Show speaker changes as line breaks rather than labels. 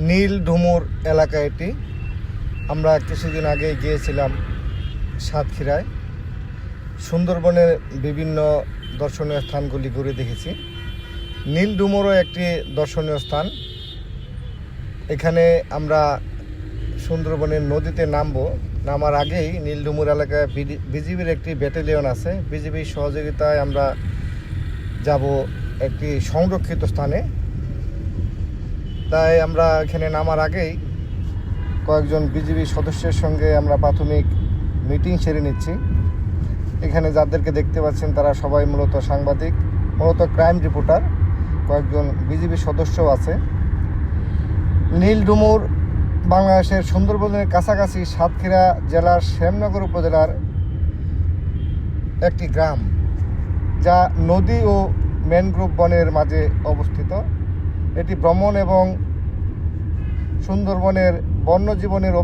নীল ডুমুর এলাকা এটি। আমরা কিছুদিন আগে গিয়েছিলাম সাতক্ষীরায়। সুন্দরবনের বিভিন্ন দর্শনীয় স্থানগুলি ঘুরে দেখেছি। নীল ডুমুরও একটি দর্শনীয় স্থান। এখানে আমরা সুন্দরবনের নদীতে নামার আগেই নীল ডুমুর এলাকায় বিজিবির একটি ব্যাটালিয়ন আছে। বিজিবির সহযোগিতায় আমরা যাব একটি সংরক্ষিত স্থানে। তাই আমরা এখানে নামার আগেই কয়েকজন বিজিবি সদস্যের সঙ্গে আমরা প্রাথমিক মিটিং সেরে নিচ্ছি। এখানে যাদেরকে দেখতে পাচ্ছেন তারা সবাই মূলত সাংবাদিক, মূলত ক্রাইম রিপোর্টার। কয়েকজন বিজিবি সদস্যও আছে। নীল ডুমুর বাংলাদেশের সুন্দরবনের কাছাকাছি সাতক্ষীরা জেলার শ্যামনগর উপজেলার একটি গ্রাম, যা নদী ও ম্যানগ্রোভ বনের মাঝে অবস্থিত। এটি ভ্রমণ এবং সুন্দরবনের বন্যজীবনের